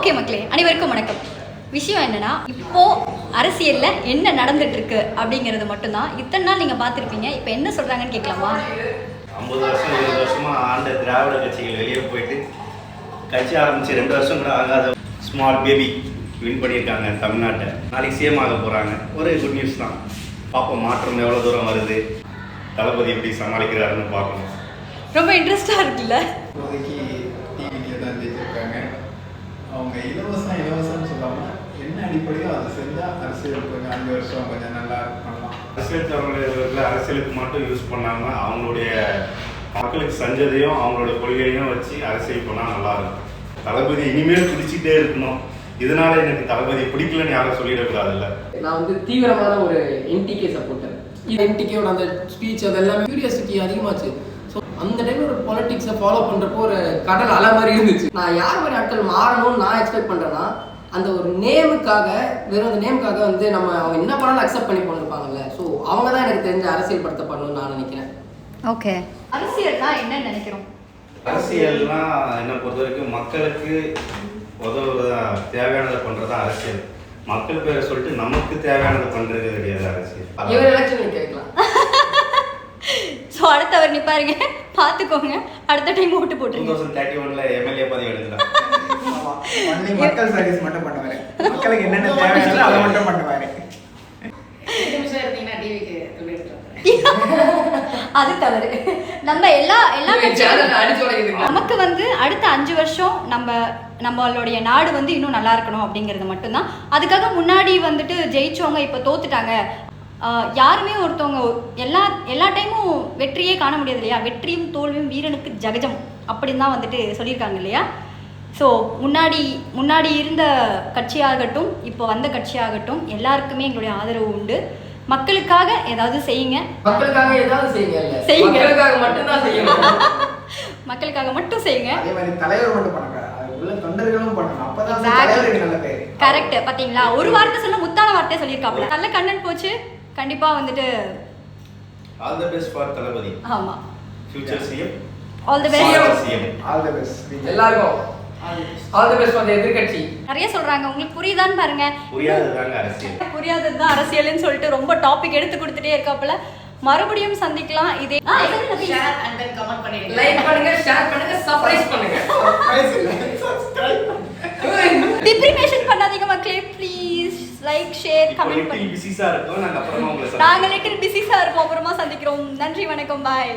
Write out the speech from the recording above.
Okay மக்களே, அனைவருக்கும் வணக்கம். விஷயம் என்னன்னா, இப்போ அரசியல்ல என்ன நடந்துட்டு இருக்கு அப்படிங்கறது மட்டும்தான். இத்தனை நாள் நீங்க பார்த்திருப்பீங்க. இப்போ என்ன சொல்றாங்கன்னு கேட்கலாமா? 50 வருஷம் 20 வருஷமா ஆண்ட திராவிட கட்சிகள் வெளியே போயிட்டு கட்சி ஆரம்பிச்சு 2 வருஷம் கூட ஆகாத ஸ்மால் பேபி வின் பண்ணியிருக்காங்க தமிழ்நாட்டை. நாளைக்கு சிஎம் ஆக போறாங்க. ஒரு குட் நியூஸ் தான். பார்ப்போம் மாற்றம் எவ்வளோ தூரம் வருது, தளபதி எப்படி சமாளிக்கிறாருன்னு பார்க்கணும். ரொம்ப இன்ட்ரெஸ்டா இருக்குல்ல. இப்போதைக்கு டிவிலேயே தான் ஜெயிச்சிருக்காங்க. அவங்க இலவசம்னு சொல்லாமல் என்ன அடிப்படையோ அதை செஞ்சால் அரசியல் கொஞ்சம் 5 வருஷம் கொஞ்சம் நல்லா பண்ணலாம். அரசியல் தலைவர்கள் அரசியலுக்கு மட்டும் யூஸ் பண்ணாமல் அவங்களுடைய மக்களுக்கு செஞ்சதையும் அவங்களோட கொள்கையும் வச்சு அரசியல் பண்ணால் நல்லா இருக்கும். தளபதி இனிமேல் பிடிச்சிட்டே இருக்கணும். இதனால எனக்கு தளபதி பிடிக்கலன்னு யாரும் சொல்லிடக்கூடாதுல்ல. நான் தீவிரமான ஒரு என்டிகே சப்போர்ட்டர். என்டிகேயோட அந்த ஸ்பீச் அது எல்லாமே கியூரியாசிட்டி அதிகமாச்சு. ஸோ அந்த டைம்ல ஒரு பாலிடிக்ஸை ஃபாலோ பண்ணுறப்போ ஒரு கடல் அலை மாதிரி இருந்துச்சு. நான் யார் மாதிரி ஆட்கள் மாறணும்னு நான் எக்ஸ்பெக்ட் பண்ணுறேன்னா, அந்த ஒரு நேமுக்காக, வெறும் அந்த நேமுக்காக நம்ம அவங்க என்ன பண்ணாலும் அக்செப்ட் பண்ணி போயிருப்பாங்கல்ல. ஸோ அவங்க தான் எனக்கு தெரிஞ்ச அரசியல் படுத்தப்படணும்னு நான் நினைக்கிறேன். ஓகே, அரசியல்னா என்ன நினைக்கிறோம்? அரசியல்னா என்னை பொறுத்த வரைக்கும் மக்களுக்கு உதவுறதா தேவையானதை பண்றதா அரசியல். மக்கள் பேரை சொல்லிட்டு நமக்கு தேவையானதை பண்றது கிடையாது அரசியல். இவர் எலெக்ஷன் கேட்கலாம். ஸோ அடுத்தவர் நிப்பாருங்க, பார்த்துக்கோங்க. அடுத்த டைம் ஓட்டு போட்டுருங்க. 2031ல எம்எல்ஏ பதவி எடுத்துட்டாங்க. மக்கள் சர்வீஸ் மட்டும் பண்ணுவாரு. மக்களுக்கு என்னென்ன தேவையானதோ அதை மட்டும் பண்ணுவாரு. அது தவறு. நம்ம எல்லா நமக்கு அடுத்த 5 வருஷம் நம்மளுடைய நாடு இன்னும் நல்லா இருக்கணும் அப்படிங்கிறது மட்டும்தான். அதுக்காக முன்னாடி ஜெயிச்சவங்க இப்போ தோத்துட்டாங்க, யாருமே ஒருத்தவங்க எல்லா டைமும் வெற்றியே காண முடியாது இல்லையா. வெற்றியும் தோல்வியும் வீரனுக்கு ஜகஜம் அப்படின்னு தான் சொல்லியிருக்காங்க இல்லையா. ஸோ முன்னாடி இருந்த கட்சியாகட்டும் இப்போ வந்த கட்சியாகட்டும் எல்லாருக்குமே எங்களுடைய ஆதரவு உண்டு. மக்களுக்காக ஏதாவது செய்யுங்க. மக்களுக்காக ஏதாவது செய்யுங்க. மக்களுக்காக மட்டும்தான் செய்யணும். மக்களுக்காக மட்டும் செய்யுங்க. அதே மாதிரி தலைவர் மட்டும் பண்ணுங்க, உள்ள தொண்டர்களும் பண்ணணும். அப்பதான் தலைவருக்கு நல்ல பேர். கரெக்ட். பாத்தீங்களா, ஒரு வார்த்தை சொன்னா முத்தான வார்த்தையை சொல்லியிருக்காப்ல. நல்ல கண்டென்ட் போச்சு. கண்டிப்பா ஆல் தி பெஸ்ட் ஃபார் தளபதி. ஆமா, future CM. All the best. All the best எல்லாருக்கும். ஆல் தி பெஸ்ட் ஃபார் எதிர்க்கட்சி. நிறைய சொல்றாங்க, உங்களுக்கு புரியுதான்னு பாருங்க. புரியாததாங்க அரசியல். புரியாததுதான் அரசியல்னு சொல்லிட்டு ரொம்ப டாபிக் எடுத்து கொடுத்துட்டே இருக்காப்ல. மறுபடியும் சந்திக்கலாம். இதே ஷேர் அண்ட் தென் கமெண்ட் பண்ணுங்க. லைக் பண்ணுங்க, ஷேர் பண்ணுங்க, சப்ஸ்கிரைப் பண்ணுங்க. டிப்ரிமேஷன் பண்ணாதீங்க மக்களே, ப்ளீஸ். லைக், ஷேர், கமெண்ட் பண்ணுங்க. பிஸிஸா இருக்கும். நாங்க அப்புறமா உங்களை நாங்க லிட்டில் பிஸிஸா இருப்போம். அப்புறமா சந்திக்கிறோம். நன்றி, வணக்கம், பாய்.